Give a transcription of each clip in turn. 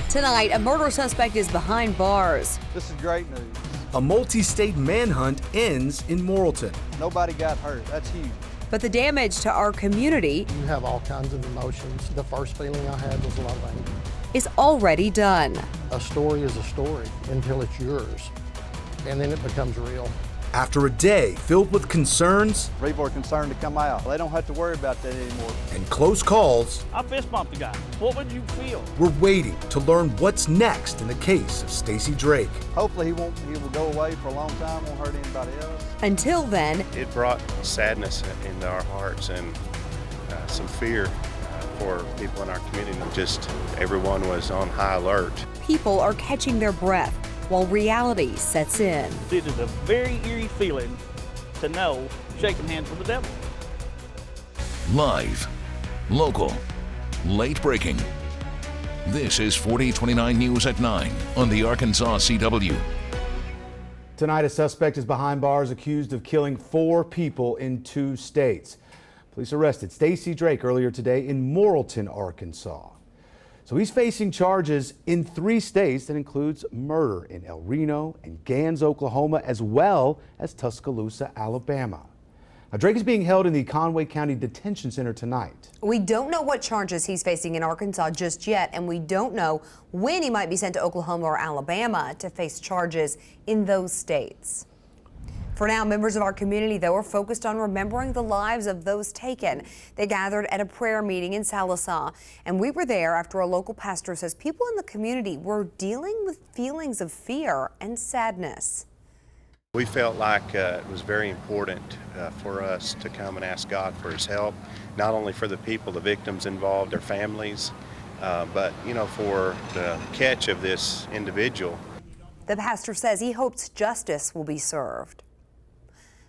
Tonight, a murder suspect is behind bars. This is great news. A multi-state manhunt ends in Morrilton. Nobody got hurt. That's huge. But the damage to our community You have all kinds of emotions. The first feeling I had was a lot of anger. is already done. A story is a story until it's yours, and then it becomes real. After a day filled with concerns People are concerned to come out. They don't have to worry about that anymore. and close calls, I fist bumped the guy. What would you feel? we're waiting to learn what's next in the case of Stacey Drake. Hopefully he will go away for a long time, won't hurt anybody else. Until then, It brought sadness into our hearts and some fear for people in our community. Just everyone was on high alert. people are catching their breath while reality sets in. It is a very eerie feeling to know shaking hands with the devil. Live, local, late breaking. This is 4029 News at 9 on the Arkansas CW. Tonight, a suspect is behind bars accused of killing 4 people in 2 states. Police arrested Stacey Drake earlier today in Morrilton, Arkansas. So he's facing charges in 3 states that includes murder in El Reno and Gans, Oklahoma, as well as Tuscaloosa, Alabama. Now, Drake is being held in the Conway County Detention Center tonight. We don't know what charges he's facing in Arkansas just yet, and we don't know when he might be sent to Oklahoma or Alabama to face charges in those states. For now, members of our community, though, are focused on remembering the lives of those taken. They gathered at a prayer meeting in Sallisaw, and we were there after a local pastor says people in the community were dealing with feelings of fear and sadness. We felt like it was very important for us to come and ask God for his help, not only for the people, the victims involved, their families, but, for the catch of this individual. The pastor says he hopes justice will be served.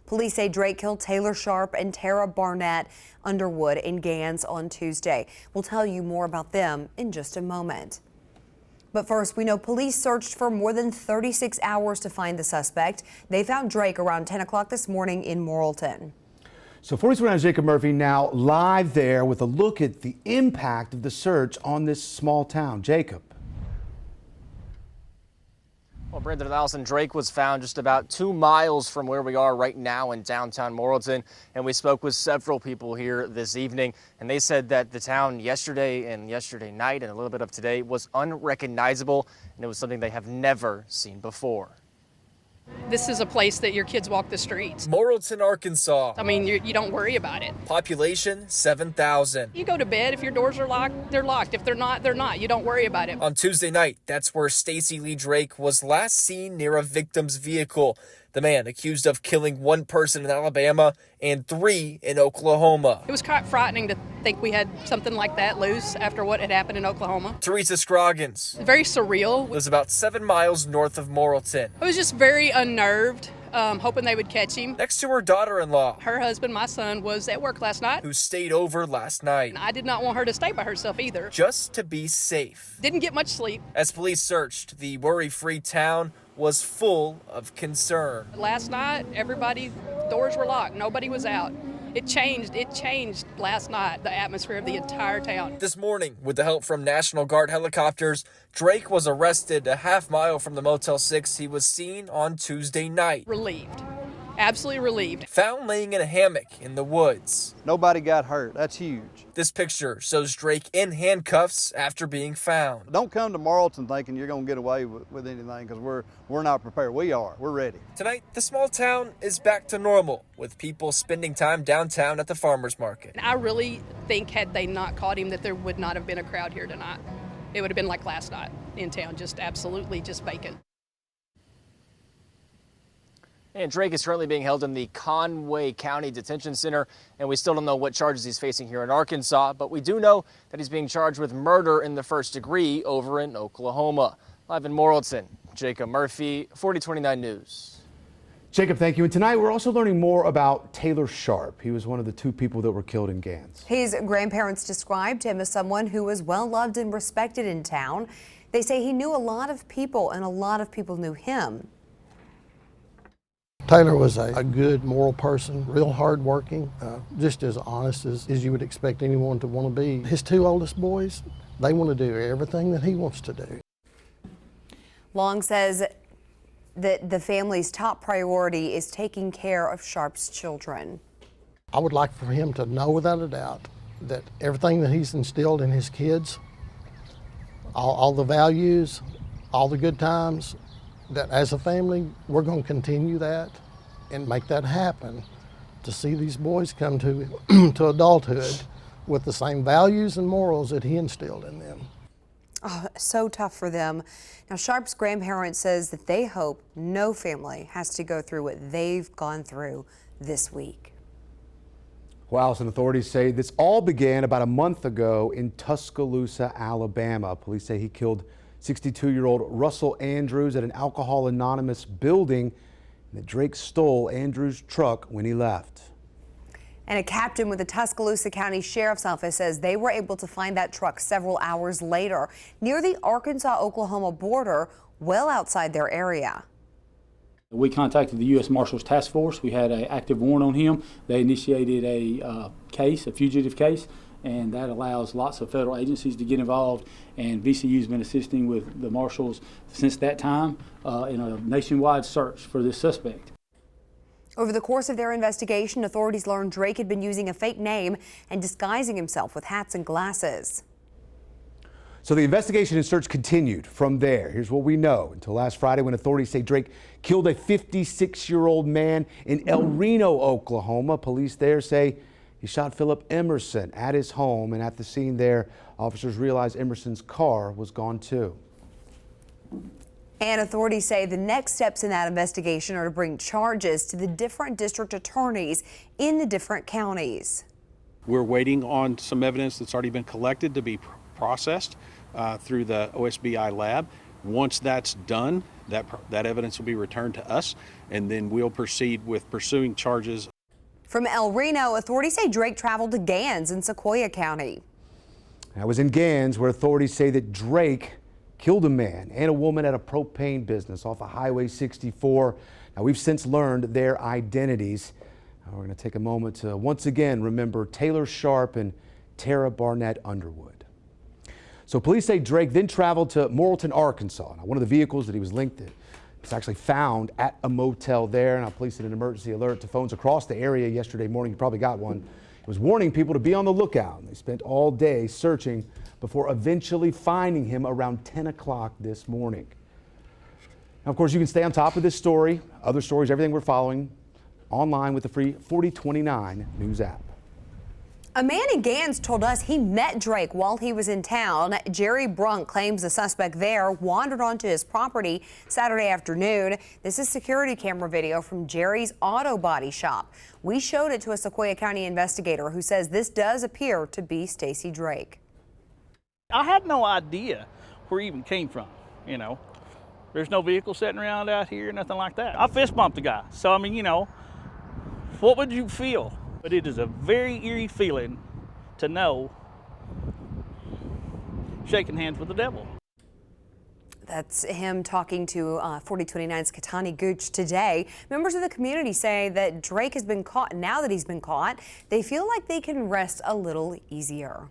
Police say Drake killed Taylor Sharp and Tara Barnett Underwood in Gans on Tuesday. We'll tell you more about them in just a moment. But first, we know police searched for more than 36 hours to find the suspect. They found Drake around 10 o'clock this morning in Morrilton. So 49's Jacob Murphy now live there with a look at the impact of the search on this small town. Jacob. Well, Brandon and Allison, Drake was found just about 2 miles from where we are right now in downtown Morrilton, and we spoke with several people here this evening, and they said that the town yesterday night and a little bit of today was unrecognizable, and it was something they have never seen before. This is a place that your kids walk the streets. Morrilton, Arkansas. I mean, you don't worry about it. Population 7,000. You go to bed, if your doors are locked, they're locked. If they're not, they're not. You don't worry about it. On Tuesday night, that's where Stacey Lee Drake was last seen near a victim's vehicle. The man accused of killing 1 person in Alabama and 3 in Oklahoma. It was quite frightening to think we had something like that loose after what had happened in Oklahoma. Teresa Scroggins. Very surreal. Was about 7 miles north of Morrilton. I was just very unnerved, hoping they would catch him. Next to her daughter-in-law. Her husband, my son, was at work last night. Who stayed over last night. And I did not want her to stay by herself either. Just to be safe. Didn't get much sleep. As police searched, the worry-free town was full of concern. Last night, everybody's doors were locked. Nobody was out. It changed last night, the atmosphere of the entire town. This morning, with the help from National Guard helicopters, Drake was arrested a half mile from the Motel 6 he was seen on Tuesday night. Relieved. Absolutely relieved. Found laying in a hammock in the woods. Nobody got hurt. That's huge. This picture shows Drake in handcuffs after being found. Don't come to Morrilton thinking you're going to get away with anything, because we're not prepared. We are. We're ready. Tonight, the small town is back to normal, with people spending time downtown at the farmers market. I really think had they not caught him that there would not have been a crowd here tonight. It would have been like last night in town, just absolutely just vacant. And Drake is currently being held in the Conway County Detention Center, and we still don't know what charges he's facing here in Arkansas, but we do know that he's being charged with murder in the first degree over in Oklahoma. Live in Morrilton, Jacob Murphy, 4029 News. Jacob, thank you. And tonight we're also learning more about Taylor Sharp. He was one of the 2 people that were killed in Gans. His grandparents described him as someone who was well loved and respected in town. They say he knew a lot of people and a lot of people knew him. Taylor was a good moral person, real hardworking, just as honest as you would expect anyone to want to be. His 2 oldest boys, They want to do everything that he wants to do. Long says that the family's top priority is taking care of Sharp's children. I would like for him to know without a doubt that everything that he's instilled in his kids, all the values, all the good times, that as a family, we're going to continue that and make that happen to see these boys come to, to adulthood with the same values and morals that he instilled in them. Oh, so tough for them. Now, Sharp's grandparents says that they hope no family has to go through what they've gone through this week. Well, and authorities say this all began about a month ago in Tuscaloosa, Alabama. Police say he killed 62-year-old Russell Andrews at an Alcohol Anonymous building, and that Drake stole Andrews' truck when he left. And a captain with the Tuscaloosa County Sheriff's Office says they were able to find that truck several hours later near the Arkansas-Oklahoma border, well outside their area. We contacted the U.S. Marshals Task Force. We had an active warrant on him. They initiated a fugitive case, and that allows lots of federal agencies to get involved. And VCU's been assisting with the marshals since that time in a nationwide search for this suspect. Over the course of their investigation, authorities learned Drake had been using a fake name and disguising himself with hats and glasses. So the investigation and search continued from there. Here's what we know until last Friday, when authorities say Drake killed a 56-year-old man in El Reno, Oklahoma. Police there say he shot Philip Emerson at his home, and at the scene there, officers realized Emerson's car was gone too. And authorities say the next steps in that investigation are to bring charges to the different district attorneys in the different counties. We're waiting on some evidence that's already been collected to be processed through the OSBI lab. Once that's done, that evidence will be returned to us, and then we'll proceed with pursuing charges. From El Reno, authorities say Drake traveled to Gans in Sequoyah County. That was in Gans, where authorities say that Drake killed a man and a woman at a propane business off of Highway 64. Now, we've since learned their identities. Now, we're going to take a moment to once again remember Taylor Sharp and Tara Barnett Underwood. So police say Drake then traveled to Morrilton, Arkansas. Now, one of the vehicles that he was linked to was actually found at a motel there. Now, police sent an emergency alert to phones across the area yesterday morning. You probably got one. It was warning people to be on the lookout. They spent all day searching before eventually finding him around 10 o'clock this morning. Now, of course, you can stay on top of this story, other stories, everything we're following online with the free 4029 News app. A man in Gans told us he met Drake while he was in town. Jerry Brunk claims the suspect there wandered onto his property Saturday afternoon. This is security camera video from Jerry's auto body shop. We showed it to a Sequoyah County investigator who says this does appear to be Stacy Drake. I had no idea where he even came from, you know. There's no vehicle sitting around out here, nothing like that. I fist bumped the guy. So, I mean, you know, what would you feel? But it is a very eerie feeling to know shaking hands with the devil. That's him talking to 4029's Katani Gooch today. Members of the community say that Drake has been caught. Now that he's been caught, they feel like they can rest a little easier.